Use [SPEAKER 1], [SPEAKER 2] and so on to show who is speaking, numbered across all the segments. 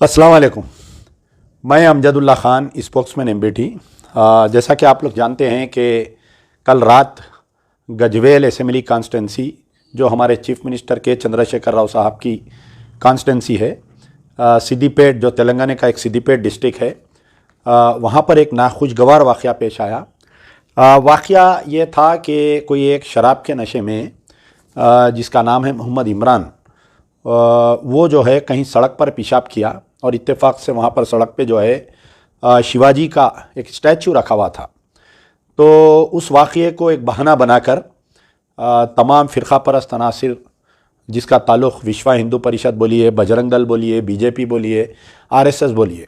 [SPEAKER 1] अस्सलाम वालेकुम। मैं अमजदुल्ला ख़ान, स्पोक्समैन एमबीटी। जैसा कि आप लोग जानते हैं कि कल रात गजवेल असेंबली कॉन्स्टिटेंसी, जो हमारे चीफ मिनिस्टर के चंद्रशेखर राव साहब की कॉन्स्टिटेंसी है, सिद्दीपेट, जो तेलंगाना का एक सिद्दीपेट डिस्ट्रिक्ट है, वहाँ पर एक नाखुशगवार वाक़या पेश आया। वाक़या ये था कि कोई एक शराब के नशे में, जिसका नाम है मोहम्मद इमरान, वो जो है कहीं सड़क पर पेशाब किया और इत्तेफाक से वहाँ पर सड़क पे जो है शिवाजी का एक स्टैचू रखा हुआ था। तो उस वाक़ये को एक बहाना बनाकर तमाम फ़िरक़ा परस्त अनासिर, जिसका ताल्लुक़ विश्व हिंदू परिषद बोलिए, बजरंग दल बोलिए, बीजेपी बोलिए, आरएसएस बोलिए,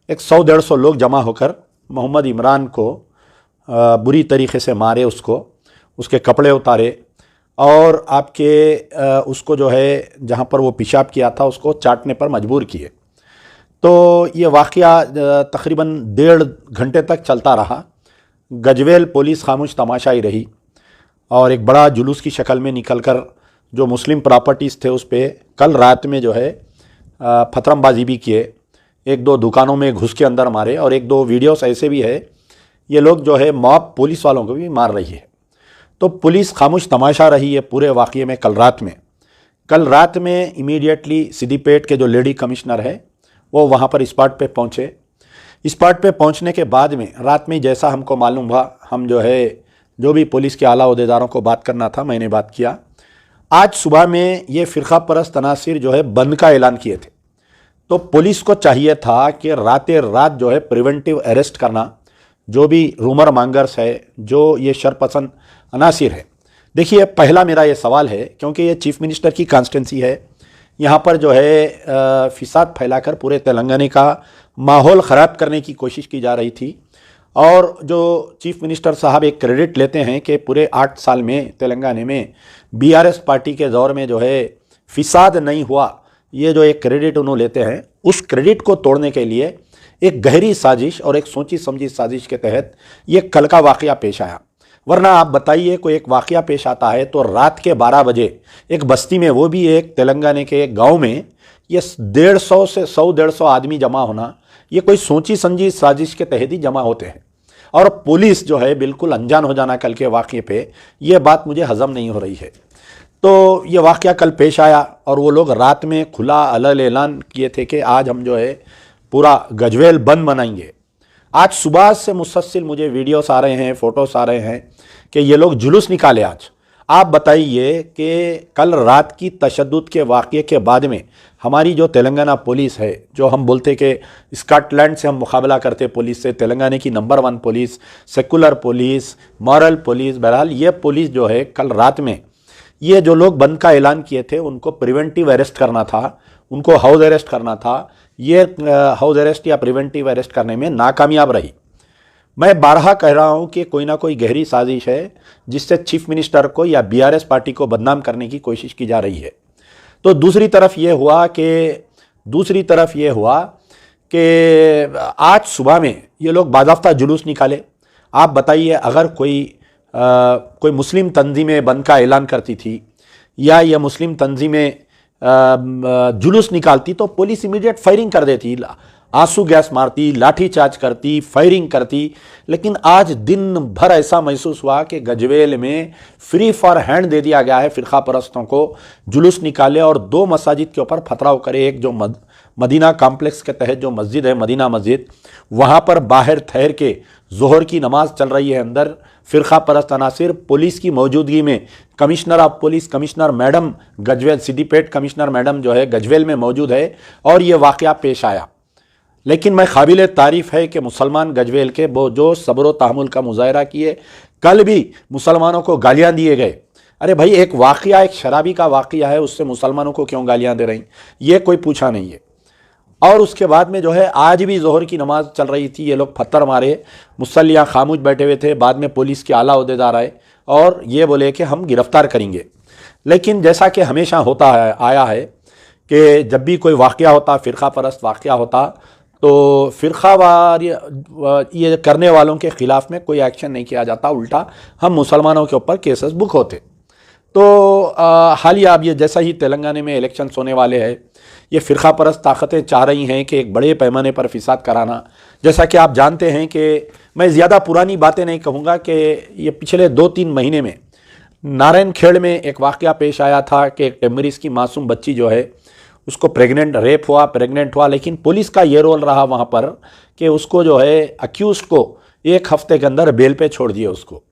[SPEAKER 1] एक 100-150 लोग जमा होकर मोहम्मद इमरान को बुरी तरीके से मारे, उसके कपड़े उतारे और उसको जो है जहाँ पर वो पेशाब किया था उसको चाटने पर मजबूर किए। तो ये वाक़या तकरीबन 1.5 घंटे तक चलता रहा। गजवेल पुलिस खामोश तमाशाई रही और एक बड़ा जुलूस की शक्ल में निकलकर जो मुस्लिम प्रॉपर्टीज़ थे उस पर कल रात में जो है फतरमबाजी भी किए, 1-2 दुकानों में घुस के अंदर मारे और 1-2 वीडियोस ऐसे भी है, ये लोग जो है मॉब पुलिस वालों को भी मार रही है। तो पुलिस खामोश तमाशा रही है पूरे वाक़ये में। कल रात में इमीडिएटली सिद्दीपेट के जो लेडी कमिश्नर है वो वहाँ पर स्पॉट पे पहुँचे। स्पॉट पे पहुँचने के बाद में रात में जैसा हमको मालूम हुआ, हम जो भी पुलिस के आला ओहदेदारों को बात करना था मैंने बात किया। आज सुबह में ये फ़िरक़ा परस्त अनासिर जो है बंद का ऐलान किए थे। तो पुलिस को चाहिए था कि रात जो है प्रिवेंटिव अरेस्ट करना, जो भी रूमर मांगर्स है, जो ये शरपसंद अनासिर है। देखिए, पहला मेरा ये सवाल है, क्योंकि ये चीफ मिनिस्टर की कॉन्स्टिटेंसी है, यहाँ पर जो है फिसाद फैलाकर पूरे तेलंगाना का माहौल ख़राब करने की कोशिश की जा रही थी। और जो चीफ मिनिस्टर साहब एक क्रेडिट लेते हैं कि पूरे 8 साल में तेलंगाना में बीआरएस पार्टी के दौर में जो है फिसाद नहीं हुआ, ये जो एक क्रेडिट उन्होंने लेते हैं, उस क्रेडिट को तोड़ने के लिए एक गहरी साजिश और एक सोची समझी साजिश के तहत ये कल का वाक़या पेश आया। वरना आप बताइए, कोई एक वाक़या पेश आता है तो रात के 12 बजे एक बस्ती में, वो भी एक तेलंगाना के एक गांव में, ये 150 से 100-150 आदमी जमा होना, ये कोई सोची समझी साजिश के तहत ही जमा होते हैं। और पुलिस जो है बिल्कुल अनजान हो जाना कल के वाक़ये पे, ये बात मुझे हज़म नहीं हो रही है। तो ये वाक़या कल पेश आया और वो लोग रात में खुला अलग ऐलान किए थे कि आज हम जो है पूरा गजवेल बंद मनाएंगे। आज सुबह से मुसलसल मुझे वीडियोस आ रहे हैं, फ़ोटोस आ रहे हैं कि ये लोग जुलूस निकाले आज। आप बताइए कि कल रात की तशद्दुद के वाक़ये के बाद में हमारी जो तेलंगाना पुलिस है, जो हम बोलते कि स्कॉटलैंड से हम मुकाबला करते पुलिस से, तेलंगाना की number 1 police, secular police, moral police, बहरहाल ये पुलिस जो है कल रात में ये जो लोग बंद का ऐलान किए थे उनको प्रिवेंटिव अरेस्ट करना था, उनको हाउस अरेस्ट करना था। ये हाउस अरेस्ट या प्रिवेंटिव अरेस्ट करने में नाकामयाब रही। मैं बारहा कह रहा हूं कि कोई ना कोई गहरी साजिश है जिससे चीफ मिनिस्टर को या बीआरएस पार्टी को बदनाम करने की कोशिश की जा रही है। तो दूसरी तरफ ये हुआ कि आज सुबह में ये लोग बाज़ाफ्ता जुलूस निकाले। आप बताइए, अगर कोई मुस्लिम तंजीमें बंद का ऐलान करती थी या ये मुस्लिम तंजीमें जुलूस निकालती तो पुलिस इमीडिएट फायरिंग कर देती, आंसू गैस मारती, लाठी चार्ज करती, फायरिंग करती। लेकिन आज दिन भर ऐसा महसूस हुआ कि गजवेल में फ्री फॉर हैंड दे दिया गया है फ़िरक़ा परस्तों को। जुलूस निकाले और 2 मसाजिद के ऊपर पथराव करे। एक जो मदीना कॉम्प्लेक्स के तहत जो मस्जिद है, मदीना मस्जिद, वहाँ पर बाहर ठहर के ज़ोहर की नमाज चल रही है, अंदर फ़िरक़ा परस्त अनासिर पुलिस की मौजूदगी में, commissioner of police, commissioner madam Gajwel, Siddipet commissioner madam जो है गजवेल में मौजूद है और ये वाक़या पेश आया। लेकिन मैं काबिल तारीफ़ है कि मुसलमान गजवेल के वो जो सब्र व तहम्मुल का मुज़ाहरा किए। कल भी मुसलमानों को गालियाँ दिए गए। अरे भाई, एक वाक़या, एक शराबी का वाक़या है, उससे मुसलमानों को क्यों गालियाँ दे रही, ये कोई पूछा नहीं है। और उसके बाद में जो है आज भी ज़ोहर की नमाज़ चल रही थी, ये लोग पत्थर मारे, मुसल्लियाँ खामोश बैठे हुए थे। बाद में पुलिस के आला ओहदेदार आए और ये बोले कि हम गिरफ़्तार करेंगे। लेकिन जैसा कि हमेशा होता है, आया है कि जब भी कोई वाक़या होता, फ़िरक़ा परस्त वाक़या होता, तो फ़िरक़ावार ये करने वालों के ख़िलाफ़ में कोई एक्शन नहीं किया जाता, उल्टा हम मुसलमानों के ऊपर केसेस बुक होते। तो हालिया अब ये जैसा ही तेलंगाना में इलेक्शंस होने वाले हैं, ये फ़िरका परस्त ताकतें चाह रही हैं कि एक बड़े पैमाने पर फिसाद कराना। जैसा कि आप जानते हैं कि मैं ज़्यादा पुरानी बातें नहीं कहूँगा कि ये पिछले 2-3 महीने में नारायण खेड़ में एक वाक़या पेश आया था कि एक टेम्बरीज की मासूम बच्ची जो है उसको प्रेग्नेंट हुआ, लेकिन पुलिस का ये रोल रहा वहाँ पर कि उसको जो है अक्यूज़ को 1 हफ्ते के अंदर बेल पे छोड़ दिए, उसको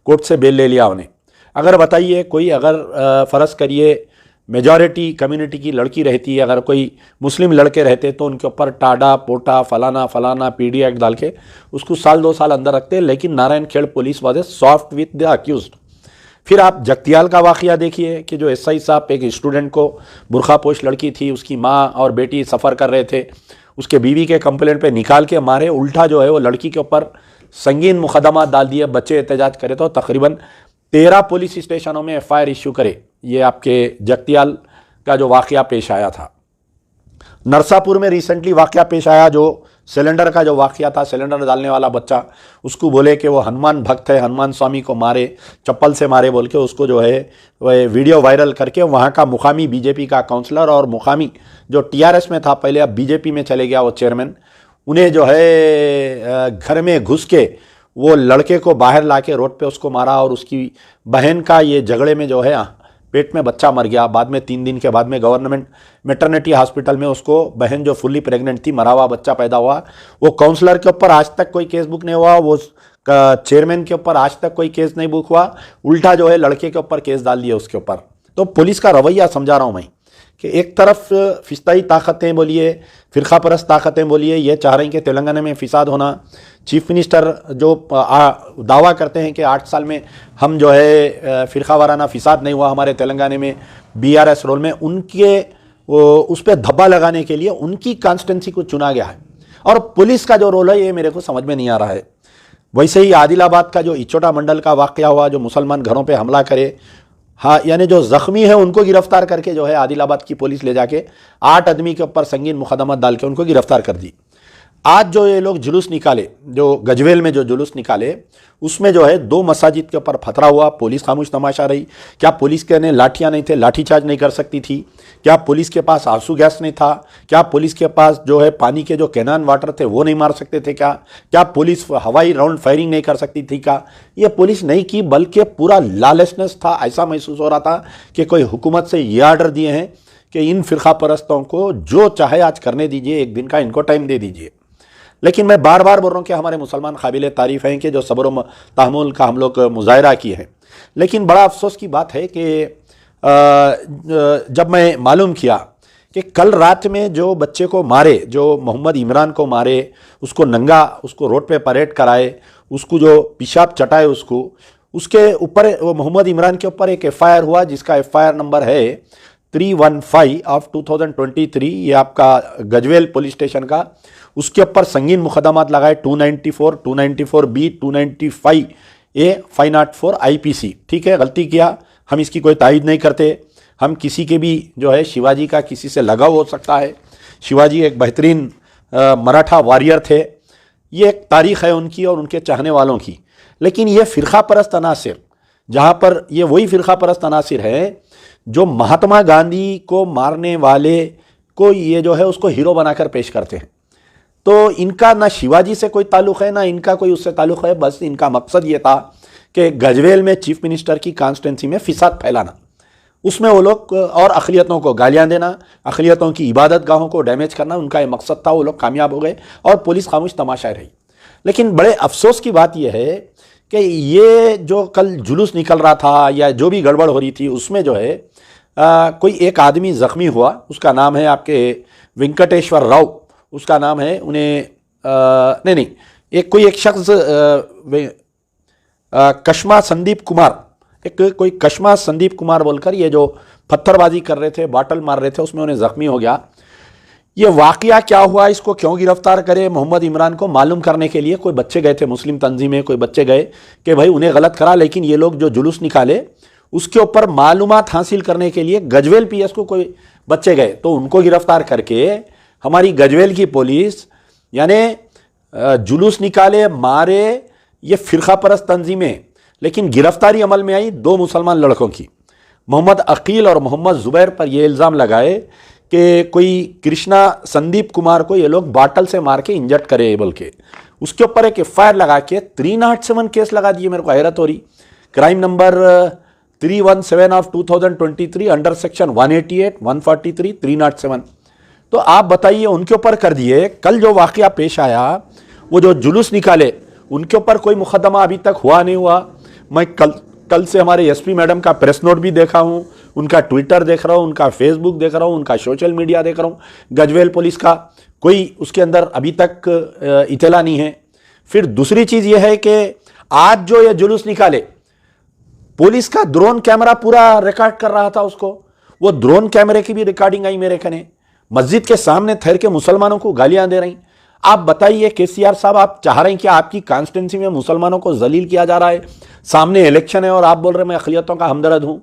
[SPEAKER 1] कोर्ट से बेल ले लिया उन्हें। अगर बताइए कोई अगर फ़र्ज़ करिए मेजॉरिटी कम्युनिटी की लड़की रहती है, अगर कोई मुस्लिम लड़के रहते तो उनके ऊपर टाडा पोटा फलाना फलाना पीडी एक्ट डाल के उसको 1-2 साल अंदर रखते, लेकिन Narayan Khed police was soft with the accused. फिर आप जगतियाल का वाक़या देखिए कि जो एसआई साहब एक स्टूडेंट को बुरखापोश लड़की थी, उसकी माँ और बेटी सफ़र कर रहे थे, उसके बीवी के कंप्लेंट पे निकाल के मारे, उल्टा जो है वो लड़की के ऊपर संगीन मुकदमा डाल दिए, बच्चे एहतजाज करे तो तकरीबन 13 पुलिस स्टेशनों में एफआईआर इशू करे। ये आपके जगतियाल का जो वाक़या पेश आया था। नरसापुर में रिसेंटली वाक़या पेश आया, जो सिलेंडर का जो वाक़या था, सिलेंडर डालने वाला बच्चा, उसको बोले कि वो हनुमान भक्त है, हनुमान स्वामी को मारे, चप्पल से मारे बोल के उसको जो है वह वीडियो वायरल करके वहाँ का मुकामी बीजेपी का काउंसलर और मुकामी जो टीआरएस में था पहले, अब बीजेपी में चले गया वो चेयरमैन, उन्हें जो है घर में घुस के वो लड़के को बाहर ला के रोड पर उसको मारा, और उसकी बहन का ये झगड़े में जो है पेट में बच्चा मर गया। बाद में 3 दिन के बाद में गवर्नमेंट मैटरनिटी हॉस्पिटल में उसको बहन जो फुल्ली प्रेग्नेंट थी, मरा हुआ बच्चा पैदा हुआ। वो काउंसलर के ऊपर आज तक कोई केस बुक नहीं हुआ, वो चेयरमैन के ऊपर आज तक कोई केस नहीं बुक हुआ, उल्टा जो है लड़के के ऊपर केस डाल दिया उसके ऊपर। तो पुलिस का रवैया समझा रहा हूँ मैं कि एक तरफ फिस्ताई ताकतें बोलिए, फ़िरका परस्त ताकतें बोलिए, ये चाह रही हैं कि तेलंगाना में फिसाद होना। चीफ मिनिस्टर जो दावा करते हैं कि 8 साल में हम जो है फ़िरका वाराना फिसाद नहीं हुआ हमारे तेलंगाना में बीआरएस रोल में, उनके उस पर धब्बा लगाने के लिए उनकी कॉन्स्टिट्यूंसी को चुना गया है। और पुलिस का जो रोल है ये मेरे को समझ में नहीं आ रहा है। वैसे ही आदिलाबाद का जो इचोटा मंडल का वाक़या हुआ, जो मुसलमान घरों पे हमला करे, हाँ यानी जो ज़ख्मी है उनको गिरफ्तार करके जो है आदिलाबाद की पुलिस ले जाके 8 आदमी के ऊपर संगीन मुकदमा डाल के उनको गिरफ्तार कर दी। आज जो ये लोग जुलूस निकाले, जो गजवेल में जो जुलूस निकाले, उसमें जो है 2 मसाजिद के ऊपर फतरा हुआ, पुलिस खामोश तमाशा रही। क्या पुलिस के ने लाठियाँ नहीं थे, लाठीचार्ज नहीं कर सकती थी? क्या पुलिस के पास आंसू गैस नहीं था? क्या पुलिस के पास जो है पानी के जो कैनान वाटर थे वो नहीं मार सकते थे? क्या पुलिस हवाई राउंड फायरिंग नहीं कर सकती थी? क्या ये पुलिस नहीं की, बल्कि पूरा लॉलेसनेस था। ऐसा महसूस हो रहा था कि कोई हुकूमत से ये आर्डर दिए हैं कि इन फ़िरका परस्तों को जो चाहे आज करने दीजिए, 1 दिन का इनको टाइम दे दीजिए। लेकिन मैं बार बार बोल रहा हूँ कि हमारे मुसलमान काबिल तारीफ़ हैं कि जो सब्र व तहम्मुल का हम लोग मुजाहरा किए हैं। लेकिन बड़ा अफसोस की बात है कि जब मैं मालूम किया कि कल रात में जो बच्चे को मारे, जो मोहम्मद इमरान को मारे, उसको नंगा, उसको रोड पे परेड कराए, उसको जो पेशाब चटाए, उसके ऊपर वो मोहम्मद इमरान के ऊपर एक एफआईआर हुआ जिसका एफआईआर नंबर है 315 ऑफ 2023। ये आपका गजवेल पुलिस स्टेशन का, उसके ऊपर संगीन मुकदमात लगाए 294, 294B, 295A, 504 IPC। ठीक है, गलती किया, हम इसकी कोई तायद नहीं करते। हम किसी के भी जो है शिवाजी का किसी से लगाव हो सकता है। शिवाजी एक बेहतरीन मराठा वॉरियर थे, ये एक तारीख़ है उनकी और उनके चाहने वालों की। लेकिन ये फ़िरका परस्त अनासिर, जहाँ पर ये वही फ़िरका परस्त अनासिर है जो महात्मा गांधी को मारने वाले को ये जो है उसको हीरो बनाकर पेश करते हैं। तो इनका ना शिवाजी से कोई ताल्लुक़ है, ना इनका कोई उससे ताल्लुक़ है। बस इनका मकसद ये था कि गजवेल में चीफ मिनिस्टर की कॉन्स्टिट्यूंसी में फिसाद फैलाना, उसमें वो लोग और अक़लियतों को गालियाँ देना, अक़लियतों की इबादत गाहों को डैमेज करना, उनका ये मकसद था। वो लोग कामयाब हो गए और पुलिस खामोश तमाशा रही। लेकिन बड़े अफसोस की बात यह है कि ये जो कल जुलूस निकल रहा था या जो भी गड़बड़ हो रही थी, उसमें जो है कोई एक आदमी ज़ख्मी हुआ, उसका नाम है आपके वेंकटेश्वर राव, उसका नाम है। उन्हें नहीं एक शख्स कश्मा संदीप कुमार, कोई कश्मा संदीप कुमार बोलकर ये जो पत्थरबाजी कर रहे थे, बाटल मार रहे थे, उसमें उन्हें ज़ख्मी हो गया। ये वाक़या क्या हुआ, इसको क्यों गिरफ्तार करे मोहम्मद इमरान को, मालूम करने के लिए कोई बच्चे गए थे, मुस्लिम तंजीमें कोई बच्चे गए कि भाई उन्हें गलत करा। लेकिन ये लोग जो जुलूस निकाले उसके ऊपर मालूमात हासिल करने के लिए गजवेल पीएस को कोई बच्चे गए, तो उनको गिरफ्तार करके हमारी गजवेल की पुलिस यानी जुलूस निकाले, मारे, ये फ़िरका परस्त तंजीमें। लेकिन गिरफ्तारी अमल में आई 2 मुसलमान लड़कों की, मोहम्मद अकील और मोहम्मद ज़ुबैर पर यह इल्ज़ाम लगाए कि कोई कृष्णा संदीप कुमार को ये लोग बाटल से मार के इंजर्ड करे, बोल के उसके ऊपर एक FIR लगा के 307 केस लगा दिए। मेरे को हैरत हो रही। Crime number 317 of 2023 under section 188, 143, 307। तो आप बताइए उनके ऊपर कर दिए। कल जो वाकया पेश आया, वो जो जुलूस निकाले, उनके ऊपर कोई मुकदमा अभी तक हुआ नहीं हुआ। मैं कल से हमारे SP मैडम का प्रेस नोट भी देखा हूँ, उनका ट्विटर देख रहा हूँ, उनका फेसबुक देख रहा हूँ, उनका सोशल मीडिया देख रहा हूँ। गजवेल पुलिस का कोई उसके अंदर अभी तक इतला नहीं है। फिर दूसरी चीज़ यह है कि आज जो ये जुलूस निकाले, पुलिस का ड्रोन कैमरा पूरा रिकॉर्ड कर रहा था उसको। वो ड्रोन कैमरे की भी रिकॉर्डिंग आई मेरे कने। मस्जिद के सामने ठहर के मुसलमानों को गालियां दे रही। आप बताइए KCR साहब, आप चाह रहे हैं कि आपकी कॉन्स्टिट्यूंसी में मुसलमानों को जलील किया जा रहा है, सामने इलेक्शन है और आप बोल रहे हैं मैं अक़लियतों का हमदर्द हूं।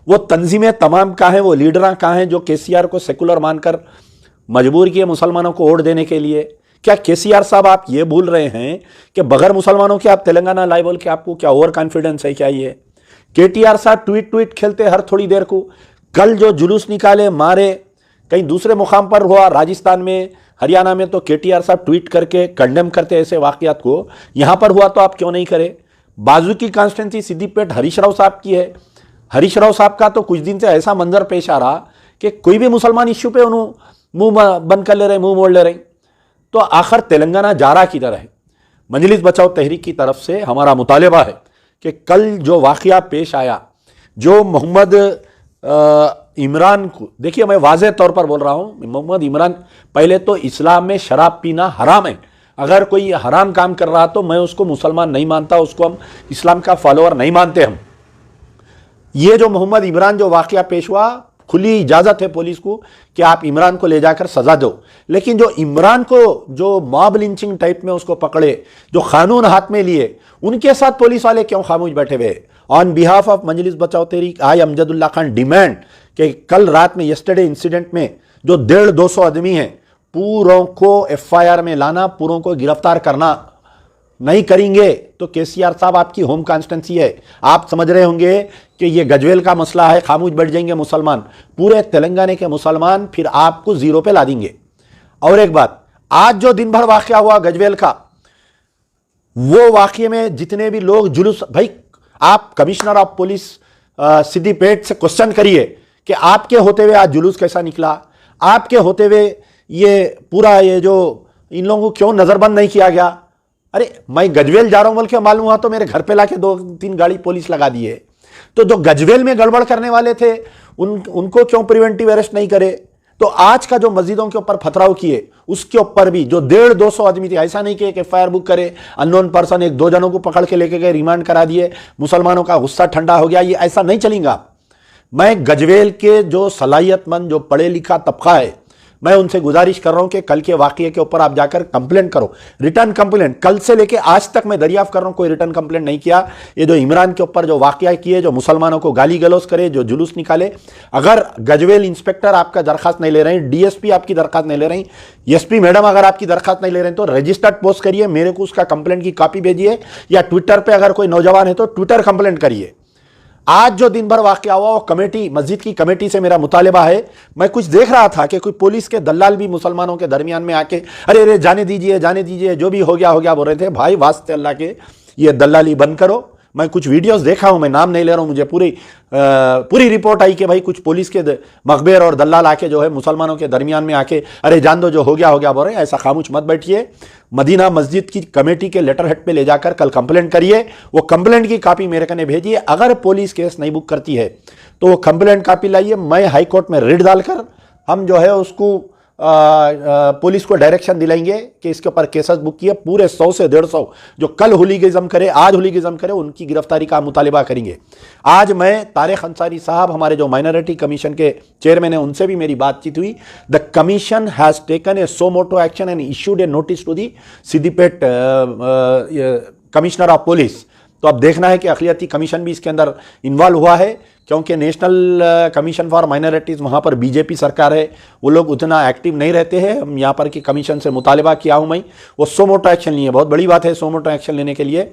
[SPEAKER 1] वो तंजीमें तमाम कहाँ हैं, वो लीडर कहाँ हैं जो KCR को सेकुलर मानकर मजबूर किए मुसलमानों को वोट देने के लिए? क्या KCR साहब आप ये भूल रहे हैं कि बगैर मुसलमानों के आप तेलंगाना लाई बोल के आपको क्या ओवर कॉन्फिडेंस है क्या? ये KTR साहब ट्वीट खेलते हर थोड़ी देर को। कल जो जुलूस निकाले, मारे, कहीं दूसरे मुकाम पर हुआ राजस्थान में, हरियाणा में, तो KTR साहब ट्वीट करके कंडेम करते ऐसे वाकयात को। यहां पर हुआ तो आप क्यों नहीं करे? बाजू की कॉन्स्टिट्यूंसी सिद्दीपेट हरीश राव साहब की है। हरीश राव साहब का तो कुछ दिन से ऐसा मंजर पेश आ रहा कि कोई भी मुसलमान इश्यू पे उन्होंने मुंह बंद कर ले रहे, मुंह मोड़ ले रहे। तो आखिर तेलंगाना जा रहा किधर है? मजलिस बचाओ तहरीक की तरफ से हमारा मुतालबा है कि कल जो वाकया पेश आया, जो मोहम्मद इमरान को, देखिए मैं वाज़ेह तौर पर बोल रहा हूं, मोहम्मद इमरान, पहले तो इस्लाम में शराब पीना हराम है। अगर कोई हराम काम कर रहा तो मैं उसको मुसलमान नहीं मानता, उसको हम इस्लाम का फॉलोअर नहीं मानते हम। ये जो मोहम्मद इमरान जो वाकया पेश हुआ, खुली इजाजत है पुलिस को कि आप इमरान को ले जाकर सजा दो, लेकिन जो इमरान को जो मॉब लिंचिंग टाइप में उसको पकड़े, जो कानून हाथ में लिए, उनके साथ पुलिस वाले क्यों खामोश बैठे हुए? ऑन बिहाफ ऑफ मजलिस बचाओ तहरीक, आई अमजदुल्ला खान डिमांड कि कल रात में यस्टरडे इंसिडेंट में जो 150-200 आदमी हैं, पूरों को FIR में लाना, पूरों को गिरफ्तार करना। नहीं करेंगे तो KCR साहब आपकी होम कॉन्स्टिट्यूंसी है, आप समझ रहे होंगे कि ये गजवेल का मसला है, खामोश बैठ जाएंगे मुसलमान, पूरे तेलंगाना के मुसलमान फिर आपको जीरो पे ला देंगे। और एक बात, आज जो दिन भर वाकया हुआ गजवेल का, वो वाकये में जितने भी लोग जुलूस, भाई आप कमिश्नर ऑफ पुलिस सिद्दीपेट से क्वेश्चन करिए कि आपके होते हुए आज जुलूस कैसा निकला, आपके होते हुए ये पूरा ये जो इन लोगों को क्यों नजरबंद नहीं किया गया? अरे मैं गजवेल जा रहा हूं बोल के मालूम हुआ तो मेरे घर पे लाके 2-3 गाड़ी पुलिस लगा दिए। तो जो गजवेल में गड़बड़ करने वाले थे उनको क्यों प्रिवेंटिव अरेस्ट नहीं करे? तो आज का जो मस्जिदों के ऊपर पथराव किए, उसके ऊपर भी जो 150-200 आदमी थे, ऐसा नहीं कि FIR बुक करे, अननोन पर्सन 1-2 जनों को पकड़ के लेके गए, रिमांड करा दिए, मुसलमानों का गुस्सा ठंडा हो गया, ये ऐसा नहीं चलेगा। मैं गजवेल के जो सलाहियतमंद, जो पढ़े लिखा तबका है, मैं उनसे गुजारिश कर रहा हूं कि कल के वाकये के ऊपर आप जाकर कंप्लेंट करो, रिटर्न कंप्लेंट। कल से लेके आज तक मैं दरियाफ्त कर रहा हूं, कोई रिटर्न कंप्लेंट नहीं किया। ये जो इमरान के ऊपर जो वाकया किए, जो मुसलमानों को गाली गलौज करे, जो जुलूस निकाले, अगर गजवेल इंस्पेक्टर आपका दरखास्त नहीं ले रहे हैं, DSP आपकी दरखास्त नहीं ले रही, SP मैडम अगर आपकी दरखास्त नहीं ले रहे हैं, तो रजिस्टर्ड पोस्ट करिए, मेरे को उसका कंप्लेंट की कॉपी भेजिए, या ट्विटर पर अगर कोई नौजवान है तो ट्विटर कंप्लेंट करिए। आज जो दिन भर वाकया हुआ, वो कमेटी, मस्जिद की कमेटी से मेरा मुतालिबा है। मैं कुछ देख रहा था कि कोई पुलिस के दलाल भी मुसलमानों के दरमियान में आके अरे अरे जाने दीजिए, जो भी हो गया बोल रहे थे। भाई वास्ते अल्लाह के ये दलाली बंद करो। मैं कुछ वीडियोस देखा हूं, मैं नाम नहीं ले रहा हूं, मुझे पूरी रिपोर्ट आई कि भाई कुछ पुलिस के मखबेर और दलाल आके जो है मुसलमानों के दरमियान में आके अरे जान दो, जो हो गया बोल रहे हैं। ऐसा खामोश मत बैठिए। मदीना मस्जिद की कमेटी के लेटर हेड पे ले जाकर कल कंप्लेंट करिए। वो कंप्लेंट की कॉपी मेरे कने भेजिए। अगर पुलिस केस नहीं बुक करती है तो वो कंप्लेंट कॉपी लाइए, मैं हाई कोर्ट में रिट डालकर हम जो है उसको पुलिस को डायरेक्शन दिलाएंगे कि इसके ऊपर केसेस बुक किए। पूरे 100 से 150 जो कल हुलीगिज्म करे, आज हुलीगिज्म करे, उनकी गिरफ्तारी का मुतालिबा करेंगे। आज मैं तारिक अंसारी साहब, हमारे जो माइनॉरिटी कमीशन के चेयरमैन हैं, उनसे भी मेरी बातचीत हुई। The commission has taken a suo motu action and issued a notice to the Siddipet commissioner of police. तो अब देखना है कि अक़लियती कमीशन भी इसके अंदर इन्वॉल्व हुआ है, क्योंकि नेशनल कमीशन फॉर माइनॉरिटीज़ वहाँ पर BJP सरकार है, वो लोग उतना एक्टिव नहीं रहते हैं। हम यहाँ पर की कमीशन से मुतालिबा किया हूँ मैं, वो सो मोटो एक्शन लिए। बहुत बड़ी बात है सो मोटो एक्शन लेने के लिए।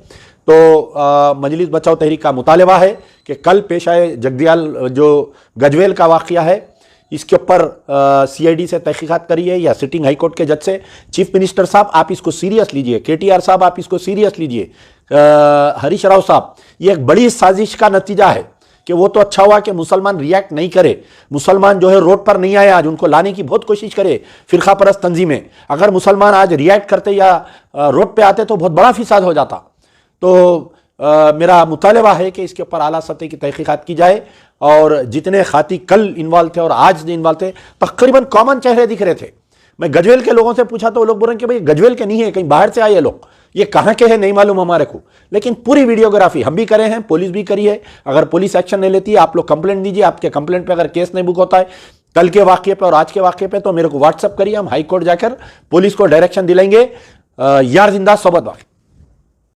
[SPEAKER 1] तो मजलिस बचाओ तहरीक का मुतालिबा है कि कल पेश आए जगदयाल जो गजवेल का वाक़या है, इसके ऊपर सीआईडी से तहकीकात करी है या सिटिंग हाई कोर्ट के जज से। चीफ मिनिस्टर साहब आप इसको सीरियस लीजिए, केटीआर साहब आप इसको सीरियस लीजिए, हरीश राव साहब, ये एक बड़ी साजिश का नतीजा है कि वो तो अच्छा हुआ कि मुसलमान रिएक्ट नहीं करे, मुसलमान जो है रोड पर नहीं आए, आज उनको लाने की बहुत कोशिश करे फिरका परस्त तंजीमें। अगर मुसलमान आज रिएक्ट करते या रोड पे आते तो बहुत बड़ा फिसाद हो जाता। तो मेरा मुतालबा है कि इसके ऊपर आला सतह की तहकीकात की जाए और जितने खाती कल इन्वॉल्व थे और आज इन्वॉल्व थे तकरीबन कॉमन चेहरे दिख रहे थे। मैं गजवेल के लोगों से पूछा तो वो लोग बोल रहे हैं कि भाई गजवेल के नहीं है, कहीं बाहर से आए ये लोग, ये कहाँ के हैं नहीं मालूम हमारे को। लेकिन पूरी वीडियोग्राफी हम भी करे हैं, पुलिस भी करी है। अगर पुलिस एक्शन नहीं लेती है, आप लोग कंप्लेंट दीजिए, आपके कंप्लेंट पे अगर केस नहीं बुक होता है कल के वाक़ये पे और आज के वाक़ये पे, तो मेरे को व्हाट्सअप करिए, हम हाई कोर्ट जाकर पुलिस को डायरेक्शन दिलाएंगे। यार जिंदा सोबत वाक़।